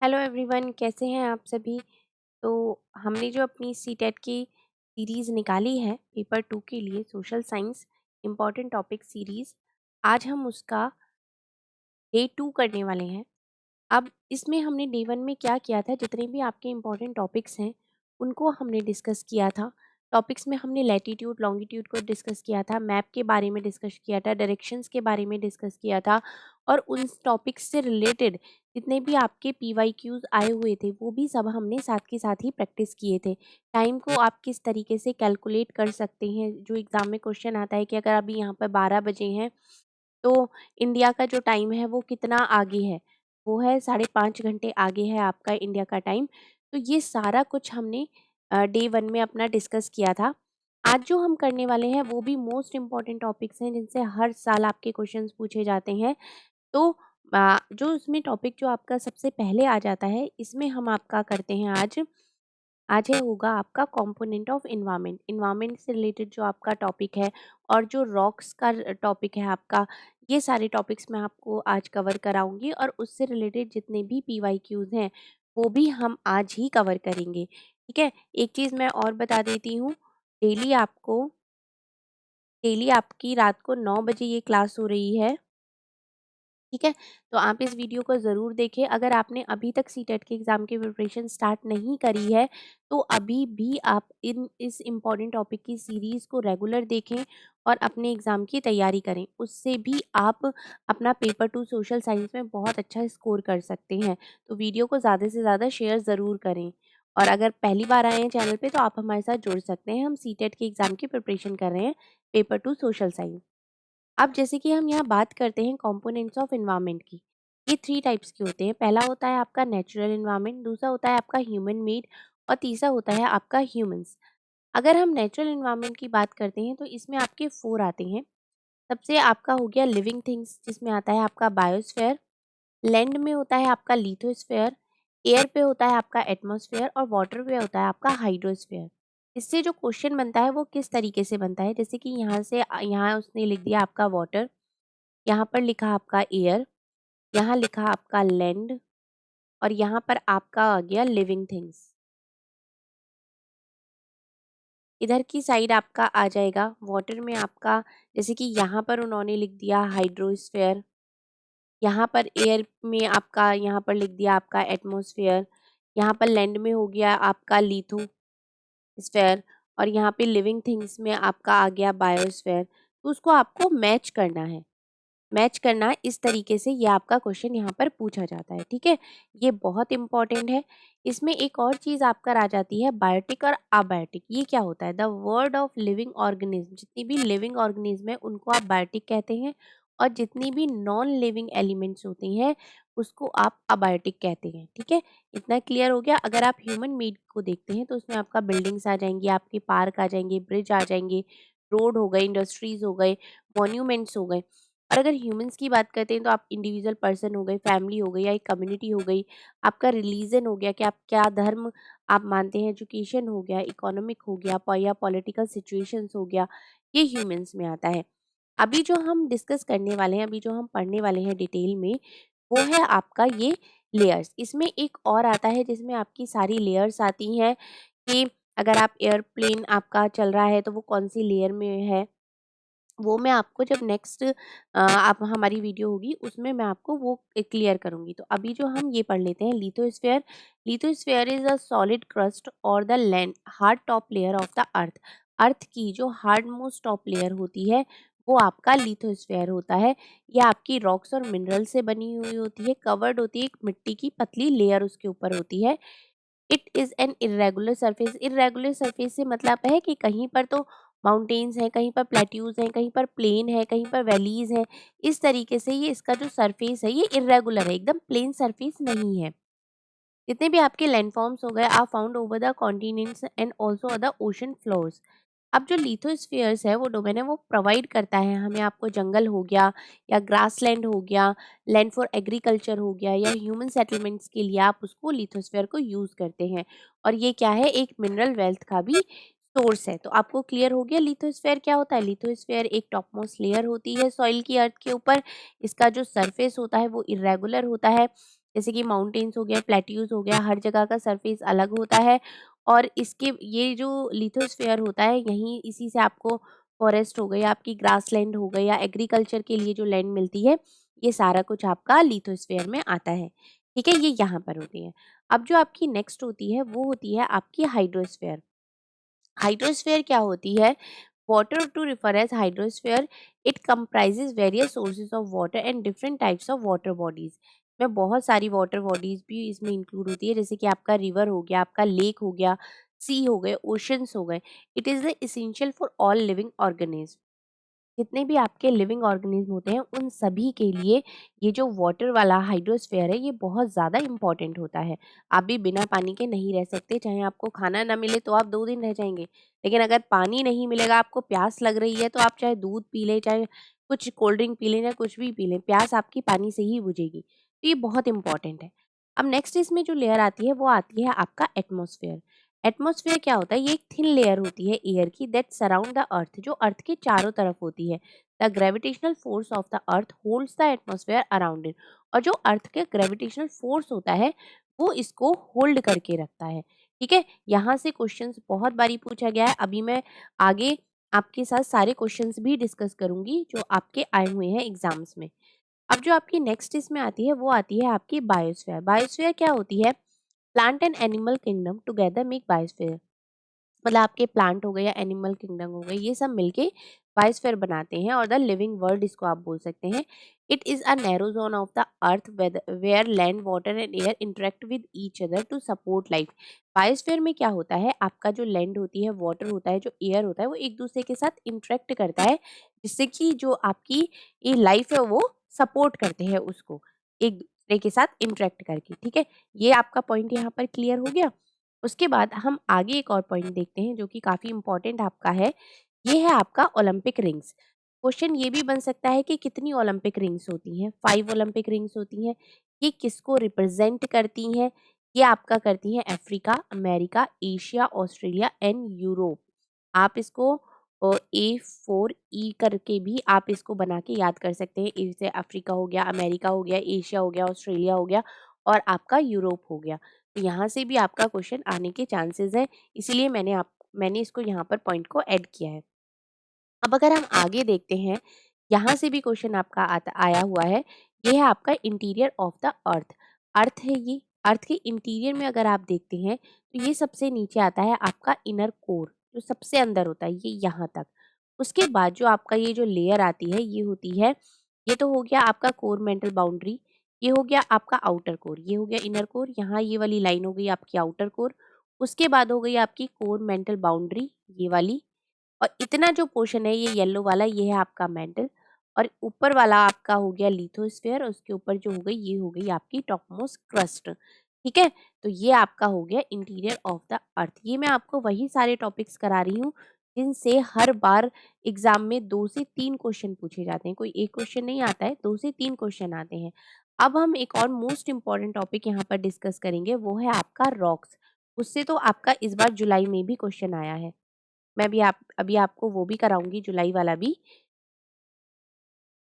Hello everyone, कैसे हैं आप सभी। तो हमने जो अपनी सीटेट की सीरीज़ निकाली है पेपर 2 के लिए, social science important topic series, आज हम उसका डे 2 करने वाले हैं। अब इसमें हमने डे 1 में क्या किया था, जितने भी आपके इम्पोर्टेंट टॉपिक्स हैं, उनको हमने डिस्कस किया था। टॉपिक्स में हमने लैटीट्यूड, लॉन्गिट्यूड को डिस्कस किया था, मैप के बारे में डिस्कस किया था, डायरेक्शंस के बारे में डिस्कस किया था और उन टॉपिक्स से रिलेटेड जितने भी आपके पीवाईक्यूज़ आए हुए थे, वो भी सब हमने साथ के साथ ही प्रैक्टिस किए थे। टाइम को आप किस तरीके से कैलकुलेट कर सकते हैं, जो एग्ज़ाम में क्वेश्चन आता है कि अगर अभी यहाँ पर 12 बजे हैं, तो इंडिया का जो टाइम है वो कितना आगे है? वो है 5.5 घंटे आगे है आपका इंडिया का टाइम। तो ये सारा कुछ हमने डे 1 में अपना डिस्कस किया था। आज जो हम करने वाले हैं वो भी मोस्ट इम्पोर्टेंट टॉपिक्स हैं जिनसे हर साल आपके क्वेश्चंस पूछे जाते हैं। तो जो उसमें टॉपिक जो आपका सबसे पहले आ जाता है, इसमें हम आपका करते हैं आज। आज है होगा आपका कंपोनेंट ऑफ एनवायरनमेंट। एनवायरनमेंट से रिलेटेड जो आपका टॉपिक है और जो रॉक्स का टॉपिक है आपका, ये सारे टॉपिक्स मैं आपको आज कवर कराऊंगी और उससे रिलेटेड जितने भी पीवाईक्यूज हैं वो भी हम आज ही कवर करेंगे। ठीक है, एक चीज़ मैं और बता देती हूँ। डेली आपको डेली आपकी रात को 9 बजे ये क्लास हो रही है। ठीक है, तो आप इस वीडियो को ज़रूर देखें। अगर आपने अभी तक सीटेट के एग्ज़ाम की प्रिपरेशन स्टार्ट नहीं करी है, तो अभी भी आप इस इम्पॉर्टेंट टॉपिक की सीरीज़ को रेगुलर देखें और अपने एग्ज़ाम की तैयारी करें। उससे भी आप अपना पेपर 2 सोशल साइंस में बहुत अच्छा स्कोर कर सकते हैं। तो वीडियो को ज़्यादा से ज़्यादा शेयर ज़रूर करें। और अगर पहली बार आए हैं चैनल पे, तो आप हमारे साथ जुड़ सकते हैं। हम सीटेट के एग्ज़ाम की प्रिपरेशन कर रहे हैं, पेपर 2 सोशल साइंस। अब जैसे कि हम यहाँ बात करते हैं कंपोनेंट्स ऑफ एनवायरनमेंट की। ये 3 टाइप्स के होते हैं। पहला होता है आपका नेचुरल एनवायरनमेंट, दूसरा होता है आपका ह्यूमन मेड और तीसरा होता है आपका ह्यूमंस। अगर हम नेचुरल एनवायरनमेंट की बात करते हैं तो इसमें आपके 4 आते हैं। सबसे आपका हो गया लिविंग थिंग्स, जिसमें आता है आपका बायोस्फीयर। लैंड में होता है आपका लिथोस्फीयर। एयर पे होता है आपका एटमॉस्फेयर और वाटर पे होता है आपका हाइड्रोस्फीयर। इससे जो क्वेश्चन बनता है वो किस तरीके से बनता है, जैसे कि यहाँ से यहाँ उसने लिख दिया आपका वाटर, यहाँ पर लिखा आपका एयर, यहाँ लिखा आपका लैंड और यहाँ पर आपका आ गया लिविंग थिंग्स। इधर की साइड आपका आ जाएगा वाटर में आपका, जैसे कि यहाँ पर उन्होंने लिख दिया हाइड्रोस्फेयर, यहाँ पर एयर में आपका यहाँ पर लिख दिया आपका एटमॉस्फेयर, यहाँ पर लैंड में हो गया आपका लिथोस्फेयर और यहाँ पे लिविंग थिंग्स में आपका आ गया बायोस्फेयर। तो उसको आपको मैच करना है। मैच करना इस तरीके से ये आपका क्वेश्चन यहाँ पर पूछा जाता है। ठीक है, ये बहुत इंपॉर्टेंट है। इसमें एक और चीज़ आपका आ जाती है बायोटिक और अबायोटिक। ये क्या होता है? The word of living organism. जितनी भी लिविंग ऑर्गेनिज्म है उनको आप बायोटिक कहते हैं और जितनी भी नॉन लिविंग एलिमेंट्स होती हैं उसको आप अबायोटिक कहते हैं। ठीक है, इतना क्लियर हो गया। अगर आप ह्यूमन मेड को देखते हैं तो उसमें आपका बिल्डिंग्स आ जाएंगी, आपके पार्क आ जाएंगे, ब्रिज आ जाएंगे, रोड हो गए, इंडस्ट्रीज हो गए, मॉन्यूमेंट्स हो गए। और अगर ह्यूमंस की बात करते हैं तो आप इंडिविजुअल पर्सन हो गए, फैमिली हो गई या एक कम्युनिटी हो गई, आपका रिलीजन हो गया कि आप क्या धर्म आप मानते हैं, एजुकेशन हो गया, इकोनॉमिक हो गया या पॉलिटिकल सिचुएशंस हो गया, ये ह्यूमंस में आता है। अभी जो हम डिस्कस करने वाले हैं, अभी जो हम पढ़ने वाले हैं डिटेल में, वो है आपका ये लेयर्स। इसमें एक और आता है जिसमें आपकी सारी लेयर्स आती हैं कि अगर आप एयरप्लेन आपका चल रहा है तो वो कौन सी लेयर में है। वो मैं आपको जब नेक्स्ट आप हमारी वीडियो होगी उसमें मैं आपको वो क्लियर करूँगी। तो अभी जो हम ये पढ़ लेते हैं lithosphere. Lithosphere is a solid crust और the land hard top layer of the earth. Earth की जो हार्ड मोस्ट टॉप लेयर होती है वो आपका लिथोस्फीयर होता है। ये आपकी रॉक्स और मिनरल से बनी हुई होती है, कवर्ड होती है, एक मिट्टी की पतली लेयर उसके ऊपर होती है। It is an irregular surface. Irregular surface से मतलब है कि कहीं पर तो माउंटेन्स हैं, कहीं पर प्लेट्यूज हैं, कहीं पर प्लेन है, कहीं पर वैलीज हैं। इस तरीके से ये इसका जो सरफेस है ये इर्रेगुलर है, एकदम प्लेन सरफेस नहीं है। जितने भी आपके लैंडफॉर्म्स हो गए are found over the continents and also the ocean floors. अब जो लिथोस्फीयर्स है वो डोमेन है, वो प्रोवाइड करता है हमें, आपको जंगल हो गया या ग्रासलैंड हो गया, लैंड फॉर एग्रीकल्चर हो गया या ह्यूमन सेटलमेंट्स के लिए आप उसको लिथोस्फीयर को यूज़ करते हैं। और ये क्या है, एक मिनरल वेल्थ का भी सोर्स है। तो आपको क्लियर हो गया लिथोस्फीयर क्या होता है। लिथोस्फीयर एक टॉपमोस्ट लेयर होती है सॉइल की, अर्थ के ऊपर। इसका जो सरफेस होता है वो इरेगुलर होता है। जैसे कि माउंटेन्स हो गया, प्लेट्यूज हो गया, हर जगह का सरफेस अलग होता है। और इसके ये जो लिथोस्फेयर होता है, यहीं इसी से आपको फॉरेस्ट हो गई, आपकी ग्रासलैंड हो गई, या एग्रीकल्चर के लिए जो लैंड मिलती है, ये सारा कुछ आपका लिथोस्फेयर में आता है। ठीक है, ये यहाँ पर होती है। अब जो आपकी नेक्स्ट होती है वो होती है आपकी हाइड्रोस्फेयर। हाइड्रोस्फेयर क्या होती है? Water to refer as hydrosphere, it comprises various sources of water and different types of water bodies. में बहुत सारी वाटर बॉडीज भी इसमें इंक्लूड होती है, जैसे कि आपका रिवर हो गया, आपका लेक हो गया, सी हो गए, ओशंस हो गए। It is the essential for all living organism. जितने भी आपके लिविंग ऑर्गेनिज्म होते हैं उन सभी के लिए ये जो वाटर वाला हाइड्रोस्फेयर है ये बहुत ज़्यादा इंपॉर्टेंट होता है। आप भी बिना पानी के नहीं रह सकते, चाहे आपको खाना ना मिले तो आप 2 दिन रह जाएंगे, लेकिन अगर पानी नहीं मिलेगा, आपको प्यास लग रही है, तो आप चाहे दूध पी लें, चाहे कुछ कोल्ड ड्रिंक पी लें, या कुछ भी पी लें, प्यास आपकी पानी से ही बुझेगी। तो ये बहुत इंपॉर्टेंट है। अब नेक्स्ट इसमें जो लेयर आती है वो आती है आपका एटमोसफेयर। एटमॉस्फेयर क्या होता है? ये एक थिन लेयर होती है एयर की दैट सराउंड द अर्थ, जो अर्थ के चारों तरफ होती है। The gravitational force of the earth holds the atmosphere around it. और जो अर्थ के ग्रेविटेशनल फोर्स होता है वो इसको होल्ड करके रखता है। ठीक है, यहाँ से क्वेश्चंस बहुत बारी पूछा गया है। अभी मैं आगे आपके साथ सारे क्वेश्चंस भी डिस्कस करूंगी जो आपके आए हुए हैं एग्जाम्स में। अब जो आपकी नेक्स्ट इसमें आती है वो आती है आपकी बायोस्फीयर। बायोस्फीयर क्या होती है? Plant and animal kingdom together make biosphere. मतलब आपके प्लांट हो गए या एनिमल किंगडम हो गए, ये सब मिलके बायोस्फीयर बनाते हैं, और द लिविंग वर्ल्ड इसको आप बोल सकते हैं। It is a narrow zone of the earth where land, water and air interact with each other to support life. Biosphere में क्या होता है? आपका जो लैंड होती है, वाटर होता है, जो एयर होता है, वो एक दूसरे के साथ इंटरेक्ट करता है, जिससे कि जो आपकी ये लाइफ है वो सपोर्ट करते हैं उसको, एक दूसरे के साथ इंटरेक्ट करके। ठीक है, ये आपका पॉइंट यहाँ पर क्लियर हो गया। उसके बाद हम आगे एक और पॉइंट देखते हैं जो कि काफ़ी इम्पोर्टेंट आपका है। ये है आपका ओलंपिक रिंग्स। क्वेश्चन ये भी बन सकता है कि कितनी ओलंपिक रिंग्स होती हैं? 5 ओलंपिक रिंग्स होती हैं। ये किसको रिप्रेजेंट करती हैं? ये आपका करती हैं Africa, America, Asia, Australia and Europe. आप इसको A4E करके भी आप इसको बना के याद कर सकते हैं। ए से अफ्रीका हो गया, अमेरिका हो गया, एशिया हो गया, ऑस्ट्रेलिया हो गया, और आपका यूरोप हो गया। तो यहाँ से भी आपका क्वेश्चन आने के चांसेस है, इसीलिए मैंने इसको यहाँ पर पॉइंट को ऐड किया है। अब अगर हम आगे देखते हैं, यहाँ से भी क्वेश्चन आपका आया हुआ है। ये है आपका इंटीरियर ऑफ द अर्थ। अर्थ है ये, अर्थ के इंटीरियर में अगर आप देखते हैं तो ये सबसे नीचे आता है आपका इनर कोर, जो सबसे अंदर होता है, ये यहाँ तक। उसके बाद जो आपका ये जो लेयर आती है ये होती है, ये तो हो गया आपका कोर मेंटल बाउंड्री, ये हो गया आपका आउटर कोर, ये हो गया इनर कोर, यहाँ ये वाली लाइन हो गई आपकी आउटर कोर। उसके बाद हो गई आपकी कोर मेंटल बाउंड्री, ये वाली। और इतना जो पोर्शन है ये येलो वाला, ये है आपका मेंटल। और ऊपर वाला आपका हो गया लिथोस्फेयर, उसके ऊपर जो हो गई ये हो गई आपकी टॉपमोस्ट क्रस्ट। ठीक है, तो ये आपका हो गया इंटीरियर ऑफ द अर्थ। ये मैं आपको वही सारे टॉपिक्स करा रही हूँ जिनसे हर बार एग्जाम में 2 से 3 क्वेश्चन पूछे जाते हैं। कोई एक क्वेश्चन नहीं आता है, 2 से 3 क्वेश्चन आते हैं। अब हम एक और मोस्ट इंपॉर्टेंट टॉपिक यहाँ पर डिस्कस करेंगे, वो है आपका रॉक्स। उससे तो आपका इस बार जुलाई में भी क्वेश्चन आया है। मैं भी आप अभी आपको वो भी कराऊँगी, जुलाई वाला भी,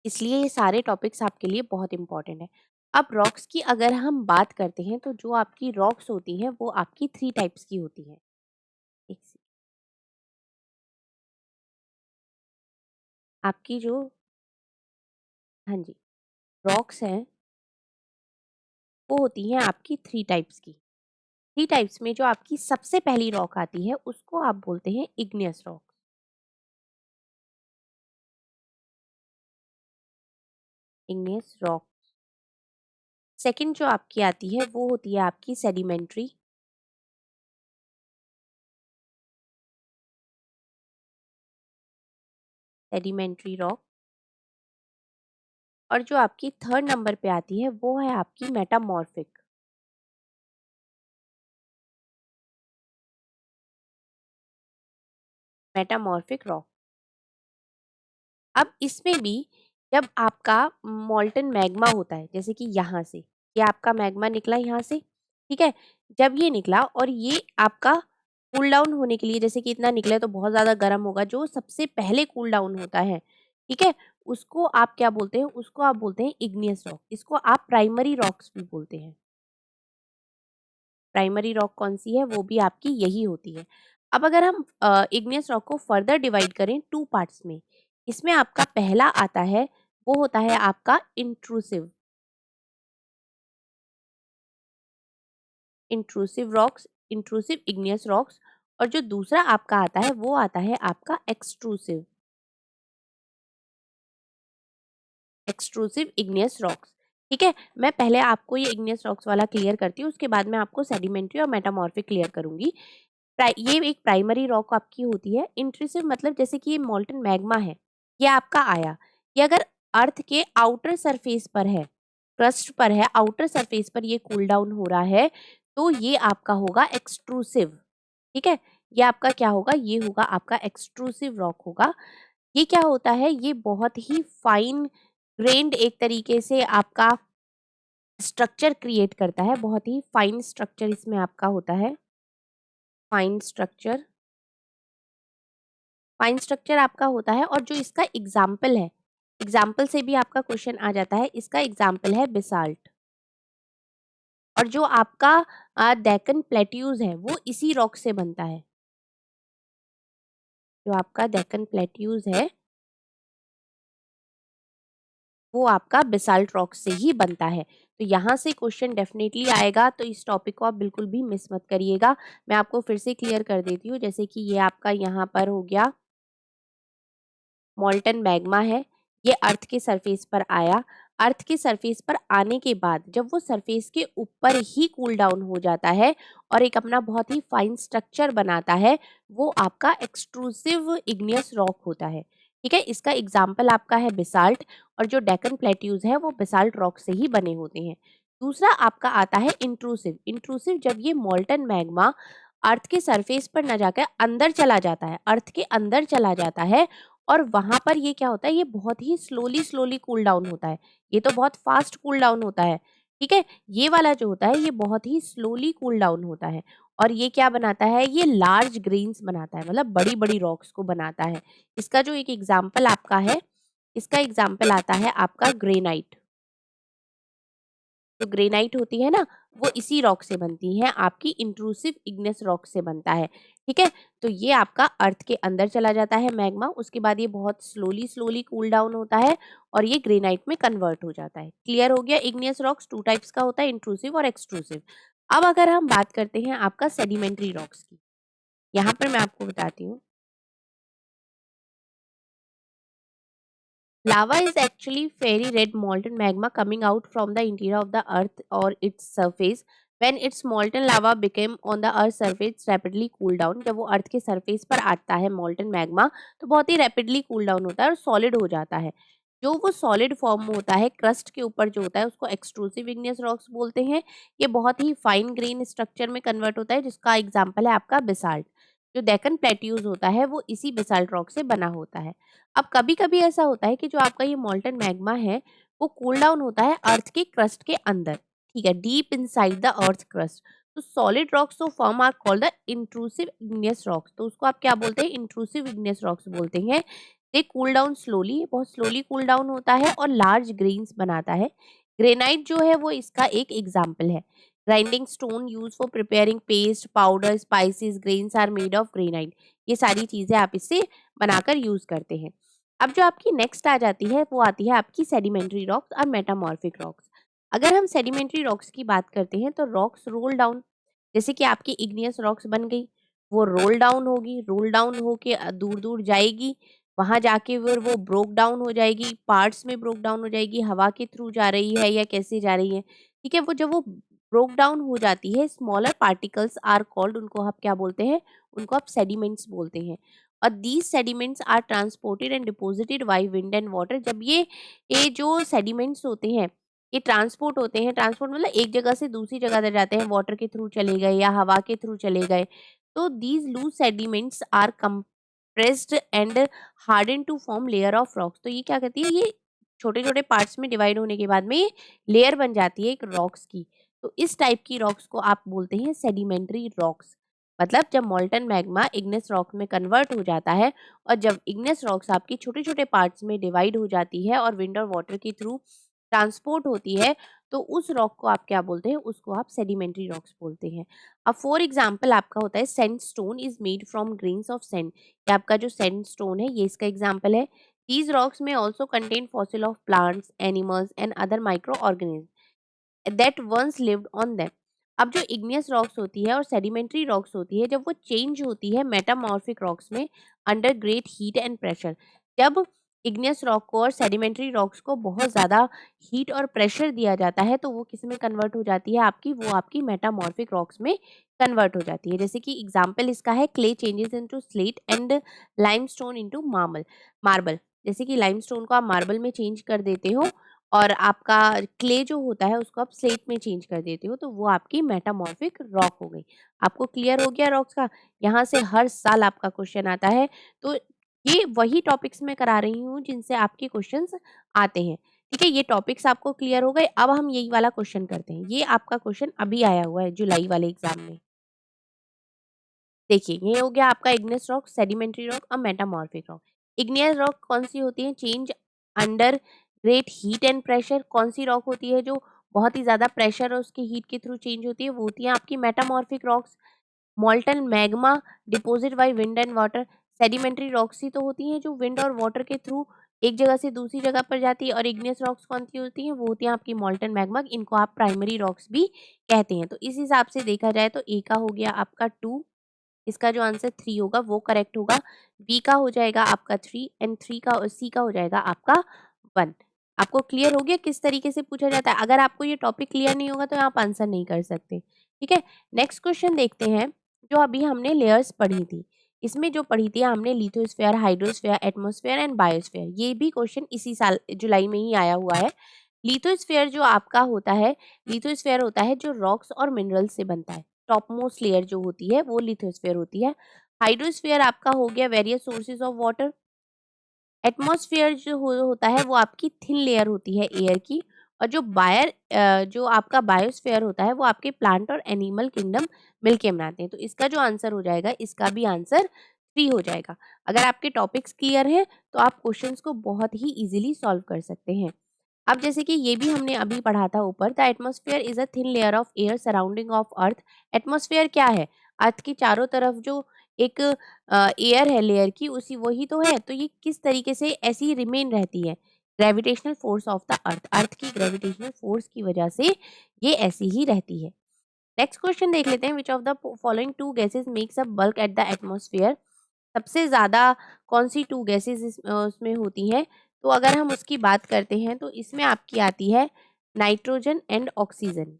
इसलिए ये सारे टॉपिक्स आपके लिए बहुत इम्पोर्टेंट है। अब रॉक्स की अगर हम बात करते हैं तो जो आपकी रॉक्स होती हैं वो आपकी 3 टाइप्स की होती हैं। एक से आपकी जो हाँ जी, रॉक्स हैं वो होती हैं आपकी 3 टाइप्स की। 3 टाइप्स में जो आपकी सबसे पहली रॉक आती है उसको आप बोलते हैं igneous rock. Igneous rock. Second जो आपकी आती है वो होती है आपकी सेडिमेंट्री। Sedimentary rock. और जो आपकी थर्ड नंबर पे आती है वो है आपकी मेटामॉर्फिक। Metamorphic rock. अब इसमें भी जब आपका मोल्टन मैग्मा होता है, जैसे कि यहाँ से ये आपका मैग्मा निकला यहाँ से, ठीक है, जब ये निकला और ये आपका कूल डाउन होने के लिए, जैसे कि इतना निकला है तो बहुत ज़्यादा गर्म होगा, जो सबसे पहले कूल डाउन होता है, ठीक है, उसको आप क्या बोलते हैं? उसको आप बोलते हैं इग्नियस रॉक। इसको आप प्राइमरी रॉक्स भी बोलते हैं। प्राइमरी रॉक कौन-सी है? वो भी आपकी यही होती है। अब अगर हम इग्नियस रॉक को फर्दर डिवाइड करें 2 पार्ट्स में, इसमें आपका पहला आता है, वो होता है आपका intrusive. Intrusive rocks, intrusive igneous rocks, और जो दूसरा आपका आता है वो आता है आपका एक्सट्रूसिव, एक्सट्रूसिव इग्नियस रॉक्स। ठीक है, मैं पहले आपको ये इग्नियस रॉक्स वाला क्लियर करती हूँ, उसके बाद मैं आपको सेडिमेंट्री और मेटामॉर्फिक क्लियर करूंगी। ये एक प्राइमरी रॉक आपकी होती है। इंट्रूसिव मतलब जैसे कि ये मोल्टन मैग्मा है, ये आपका आया, ये अगर अर्थ के आउटर सरफेस पर है, क्रस्ट पर है, आउटर सरफेस पर ये कूल डाउन हो रहा है, तो ये आपका होगा एक्सट्रूसिव। ठीक है, ये आपका क्या होगा? ये होगा आपका एक्सट्रूसिव रॉक होगा। ये क्या होता है? ये बहुत ही फाइन ग्रेन्ड एक तरीके से आपका स्ट्रक्चर क्रिएट करता है, बहुत ही फाइन स्ट्रक्चर इसमें आपका होता है। फाइन स्ट्रक्चर, फाइन स्ट्रक्चर आपका होता है, और जो इसका एग्जाम्पल है, एग्जाम्पल से भी आपका क्वेश्चन आ जाता है। इसका एग्जाम्पल है बेसाल्ट, और जो आपका डेक्कन प्लेट्यूज है वो इसी रॉक से बनता है। जो आपका डेक्कन प्लेट्यूज है वो आपका बेसाल्ट रॉक से ही बनता है। तो यहाँ से क्वेश्चन डेफिनेटली आएगा, तो इस टॉपिक को आप बिल्कुल भी मिस मत करिएगा। मैं आपको फिर से क्लियर कर देती हूँ, जैसे कि ये आपका यहाँ पर हो गया मोल्टन मैग्मा है, ये अर्थ के सरफेस पर आया। अर्थ के सरफेस पर आने के बाद जब वो सरफेस के ऊपर ही कूल डाउन हो जाता है और एक अपना बहुत ही फाइन स्ट्रक्चर बनाता है, वो आपका एक्सट्रूसिव इग्नियस रॉक होता है। ठीक है, इसका एग्जाम्पल आपका है बेसाल्ट, और जो डेक्कन प्लेट्यूज है वो बेसाल्ट रॉक से ही बने होते हैं। दूसरा आपका आता है इंट्रूसिव। इंट्रूसिव जब ये मोल्टन मैग्मा अर्थ के सरफेस पर न जाकर अंदर चला जाता है, अर्थ के अंदर चला जाता है, और वहाँ पर ये क्या होता है? ये बहुत ही स्लोली स्लोली कूल डाउन होता है। ये तो बहुत फास्ट कूल डाउन होता है, ठीक है? ये वाला जो होता है ये बहुत ही स्लोली कूल डाउन होता है, और ये क्या बनाता है? ये लार्ज ग्रेन्स बनाता है, मतलब बड़ी-बड़ी रॉक्स को बनाता है। इसका जो एक एग्जाम्पल आपका है, इसका एग्जाम्पल आता है आपका ग्रेनाइट। जो ग्रेनाइट होती है ना, वो इसी रॉक से बनती है, आपकी इंट्रूसिव इग्नेस रॉक से बनता है। ठीक है, तो ये आपका अर्थ के अंदर चला जाता है मैग्मा, उसके बाद ये बहुत स्लोली स्लोली कूल डाउन होता है और ये ग्रेनाइट में कन्वर्ट हो जाता है। क्लियर हो गया? इग्नियस रॉक्स 2 टाइप्स का होता है, इंट्रूसिव और एक्सट्रूसिव। अब अगर हम बात करते हैं आपका सेडिमेंट्री रॉक्स की, यहाँ पर मैं आपको बताती हूँ। Lava is actually fairy red molten magma coming out from the interior of the earth or its surface. When its molten lava became on the earth surface rapidly cool down. जब वो अर्थ के सरफेस पर आता है molten magma, तो बहुत ही rapidly cool down होता है और सॉलिड हो जाता है। जो वो सॉलिड फॉर्म में होता है क्रस्ट के ऊपर जो होता है उसको एक्सट्रूसिव इग्नियस रॉक्स बोलते हैं। ये बहुत ही फाइन ग्रेन स्ट्रक्चर में कन्वर्ट होता है, जिसका एग्जाम्पल है आपका बेसाल्ट। जो डेक्कन प्लेट्यूज होता है वो इसी बेसाल्ट रॉक से बना होता है। अब कभी-कभी ऐसा होता है कि जो आपका ये मोल्टन मैग्मा है, वो कूल डाउन होता है अर्थ के क्रस्ट के अंदर, ठीक है, deep inside the earth crust. तो solid rocks of form are called the intrusive igneous rocks. तो उसको आप क्या बोलते हैं? इंट्रूसिव इग्नियस रॉक्स बोलते हैं। दे कूल डाउन स्लोली, बहुत स्लोली कूल डाउन होता है और लार्ज ग्रेन्स बनाता है। ग्रेनाइट जो है वो इसका एक एग्जाम्पल है। Grinding stone use for preparing paste, powder, spices, grains are made of granite. ये सारी चीजें आप इससे बनाकर यूज करते हैं। अब जो आपकी नेक्स्ट आ जाती है वो आती है आपकी सेडिमेंट्री रॉक्स और मेटामॉर्फिक रॉक्स। अगर हम सेडिमेंट्री रॉक्स की बात करते हैं तो रॉक्स रोल डाउन, जैसे कि आपकी इग्नियस रॉक्स बन गई, वो रोल डाउन होगी, रोल डाउन होके दूर दूर जाएगी, वहां जाके फिर वो ब्रोक डाउन हो जाएगी, पार्ट्स में ब्रोक डाउन हो जाएगी, हवा के थ्रू जा रही है या कैसे जा रही है, ठीक है। वो जब वो ब्रोक डाउन हो जाती है, स्मॉलर पार्टिकल्स आर कॉल्ड, उनको आप क्या बोलते हैं? उनको आप सेडिमेंट्स बोलते हैं। और these sediments are transported and deposited by wind and water. जब ये जो सेडिमेंट्स होते हैं ये ट्रांसपोर्ट होते हैं, ट्रांसपोर्ट मतलब एक जगह से दूसरी जगह तक जाते हैं, वाटर के थ्रू चले गए या हवा के थ्रू चले गए। तो these loose sediments are compressed and harden to form layer of rocks. तो ये क्या करती है? ये छोटे छोटे पार्ट्स में डिवाइड होने के बाद में ये लेयर बन जाती है एक रॉक्स की। तो इस टाइप की रॉक्स को आप बोलते हैं सेडिमेंट्री रॉक्स। मतलब जब मॉल्टन मैग्मा इग्नेस रॉक में कन्वर्ट हो जाता है और जब इग्नेस रॉक्स आपकी छोटे छोटे पार्ट्स में डिवाइड हो जाती है और विंड और वाटर के थ्रू ट्रांसपोर्ट होती है, तो उस रॉक को आप क्या बोलते हैं? उसको आप सेडिमेंट्री रॉक्स बोलते हैं। अब फॉर एग्जाम्पल आपका होता है sandstone is made from grains of sand. ये आपका जो सैंडस्टोन है ये इसका एग्जाम्पल है। दीज रॉक्स में also contain fossil of plants, animals and other micro organism that once lived on them. अब जो इग्नियस रॉक्स होती है और सेडिमेंट्री रॉक्स होती है, जब वो चेंज होती है मेटामॉर्फिक रॉक्स में under great heat and pressure, जब इग्नियस रॉक को और सेडिमेंट्री रॉक्स को बहुत ज़्यादा हीट और प्रेशर दिया जाता है, तो वो किस में कन्वर्ट हो जाती है? आपकी वो आपकी मेटामॉर्फिक रॉक्स में कन्वर्ट हो जाती है। जैसे कि एग्जाम्पल इसका है clay changes into slate and limestone into marble. Marble, जैसे कि लाइमस्टोन को आप मार्बल में चेंज कर देते हो और आपका क्ले जो होता है उसको आप स्लेट में चेंज कर देते हो, तो वो आपकी मेटामॉर्फिक रॉक हो गई। आपको क्लियर हो गया रॉक्स का? यहाँ से हर साल आपका क्वेश्चन आता है, तो ये वही टॉपिक्स मैं करा रही हूँ जिनसे आपके क्वेश्चंस आते हैं। ठीक है, ये टॉपिक्स आपको क्लियर हो गए। अब हम यही वाला क्वेश्चन करते हैं। ये आपका क्वेश्चन अभी आया हुआ है जुलाई वाले एग्जाम में। देखिए, ये हो गया आपका इग्नियस रॉक, सेडिमेंट्री रॉक और मेटामॉर्फिक रॉक। इग्नियस रॉक कौन सी होती है? Change under great heat and pressure. कौन सी रॉक होती है जो बहुत ही ज्यादा प्रेशर और उसकी हीट के थ्रू चेंज होती है? वो होती है आपकी metamorphic rocks. Molten magma deposit by wind and water. Sedimentary rocks ही तो होती हैं जो विंड और वाटर के थ्रू एक जगह से दूसरी जगह पर जाती है। और इग्नियस रॉक्स कौन सी होती हैं? वो होती हैं आपकी मॉल्टन मैग्मा। इनको आप प्राइमरी रॉक्स भी कहते हैं। तो इस हिसाब से देखा जाए तो ए का हो गया आपका 2, इसका जो आंसर 3 होगा वो करेक्ट होगा। बी का हो जाएगा आपका 3 एंड 3 का और सी का हो जाएगा आपका 1। आपको क्लियर हो गया किस तरीके से पूछा जाता है? अगर आपको ये टॉपिक क्लियर नहीं होगा तो आप आंसर नहीं कर सकते। ठीक है, नेक्स्ट क्वेश्चन देखते हैं। जो अभी हमने लेयर्स पढ़ी थी, इसमें जो पढ़ी थी हमने lithosphere, hydrosphere, atmosphere and biosphere. ये भी क्वेश्चन इसी साल जुलाई में ही आया हुआ है। लिथोस्फेयर जो आपका होता है, लिथोस्फेयर होता है जो रॉक्स और मिनरल्स से बनता है। टॉप मोस्ट लेयर जो होती है वो लिथोस्फेयर होती है। हाइड्रोस्फेयर आपका हो गया various sources of water. Atmosphere जो होता है वो आपकी थिन लेयर होती है एयर की। और जो आपका बायोस्फेयर होता है वो आपके प्लांट और एनिमल किंगडम मिलके बनाते हैं। तो इसका जो आंसर हो जाएगा, इसका भी आंसर 3 हो जाएगा। अगर आपके टॉपिक्स क्लियर हैं तो आप क्वेश्चंस को बहुत ही इजीली सॉल्व कर सकते हैं। अब जैसे कि ये भी हमने अभी पढ़ा था ऊपर, the atmosphere is a thin layer of air surrounding of earth. Atmosphere क्या है? अर्थ की चारों तरफ जो एक एयर है लेयर की, उसी वही तो है। तो ये किस तरीके से ऐसी रिमेन रहती है? Gravitational force of the earth, earth की ग्रेविटेशनल फोर्स की वजह से ये ऐसी ही रहती है। नेक्स्ट क्वेश्चन देख लेते हैं। Which of the following two gases makes a bulk at the atmosphere. सबसे ज़्यादा कौन सी 2 गैसेज़ उसमें होती हैं? तो अगर हम उसकी बात करते हैं तो इसमें आपकी आती है नाइट्रोजन एंड ऑक्सीजन।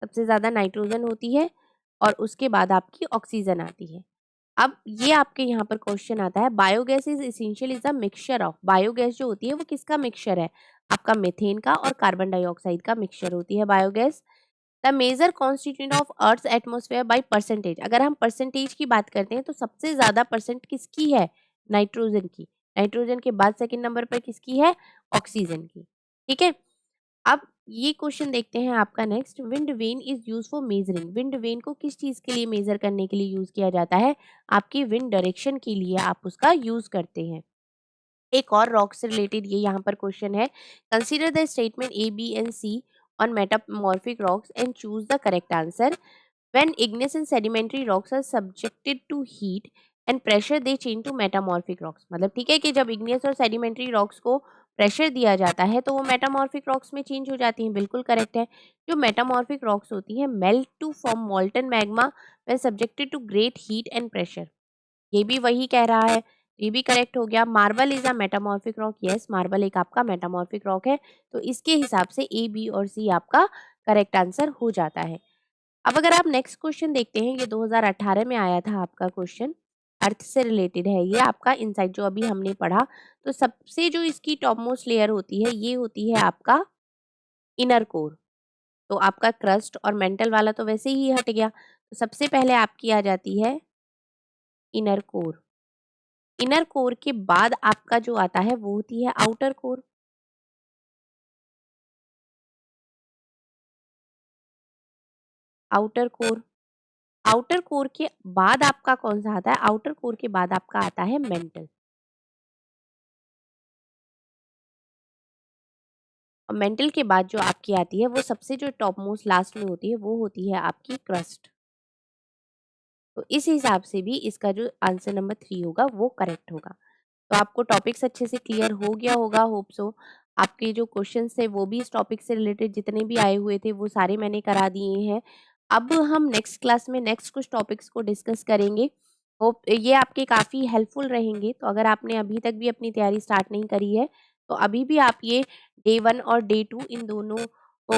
सबसे ज़्यादा नाइट्रोजन होती है और उसके बाद आपकी ऑक्सीजन आती है। अब ये आपके यहाँ पर क्वेश्चन आता है, biogas is essential is a mixture of. Biogas जो होती है वो किसका मिक्सचर है? आपका मीथेन का और कार्बन डाइऑक्साइड का मिक्सचर होती है biogas. The major constituent of earth atmosphere by percentage. अगर हम परसेंटेज की बात करते हैं तो सबसे ज्यादा परसेंट किसकी है? नाइट्रोजन की। नाइट्रोजन के बाद सेकंड नंबर पर किसकी है? ऑक्सीजन की। ठीक है, अब ये क्वेश्चन देखते हैं आपका next. Wind vane is use for measuring. Wind vane को किस चीज के लिए मेजर करने के लिए यूज किया जाता है? आपकी विंड डायरेक्शन के लिए आप उसका यूज करते हैं। एक और रॉक से रिलेटेड ये यहाँ पर क्वेश्चन है। Consider the statement A B and C on metamorphic rocks and choose the correct answer. When igneous and sedimentary rocks are subjected to heat and pressure they change to metamorphic rocks। मतलब ठीक है कि जब igneous और sedimentary rocks को pressure दिया जाता है तो वो मेटामॉर्फिक रॉक्स में चेंज हो जाती हैं। बिल्कुल करेक्ट है। जो मेटामॉर्फिक रॉक्स होती हैं melt to form molten magma when subjected to great heat and pressure. ये भी वही कह रहा है। ये भी करेक्ट हो गया। Marble is a metamorphic rock. Yes, marble एक आपका मेटामॉर्फिक रॉक है। तो इसके हिसाब से ए बी और सी आपका करेक्ट आंसर हो जाता है। अब अगर आप नेक्स्ट क्वेश्चन देखते हैं, ये 2018 में आया था आपका क्वेश्चन, अर्थ से रिलेटेड है ये आपका इनसाइट जो अभी हमने पढ़ा। तो सबसे जो इसकी टॉप मोस्ट लेयर होती है ये होती है आपका इनर कोर। तो आपका क्रस्ट और मेंटल वाला तो वैसे ही हट गया। तो सबसे पहले आपकी आ जाती है इनर कोर। इनर कोर के बाद आपका जो आता है वो होती है outer core. Outer core outer core के बाद आपका कौन-सा आता है? आउटर कोर के बाद आपका आता है मेंटल। और मेंटल के बाद जो आपकी आती है वो सबसे जो टॉप मोस्ट लास्ट में होती है वो होती है आपकी क्रस्ट। तो इस हिसाब से भी इसका जो आंसर नंबर 3 होगा वो करेक्ट होगा। तो आपको टॉपिक्स अच्छे से क्लियर हो गया होगा, होप सो। आपके जो क्वेश्चंस थे वो भी इस टॉपिक से रिलेटेड जितने भी आए हुए थे वो सारे मैंने करा दिए हैं। अब हम नेक्स्ट क्लास में नेक्स्ट कुछ टॉपिक्स को डिस्कस करेंगे। होप ये आपके काफ़ी हेल्पफुल रहेंगे। तो अगर आपने अभी तक भी अपनी तैयारी स्टार्ट नहीं करी है तो अभी भी आप ये डे 1 और डे 2 इन दोनों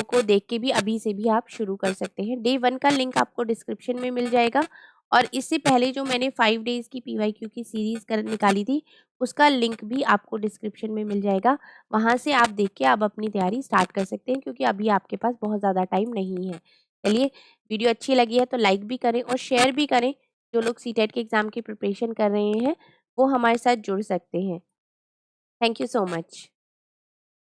को देख के भी अभी से भी आप शुरू कर सकते हैं। डे 1 का लिंक आपको डिस्क्रिप्शन में मिल जाएगा और इससे पहले जो मैंने 5 डेज़ की पीवाईक्यू की सीरीज़ कर निकाली थी उसका लिंक भी आपको डिस्क्रिप्शन में मिल जाएगा। वहाँ से आप देख के आप अपनी तैयारी स्टार्ट कर सकते हैं क्योंकि अभी आपके पास बहुत ज़्यादा टाइम नहीं है। चलिए, वीडियो अच्छी लगी है तो लाइक भी करें और शेयर भी करें। जो लोग सीटेट के एग्ज़ाम की प्रिपरेशन कर रहे हैं, वो हमारे साथ जुड़ सकते हैं। Thank you so much.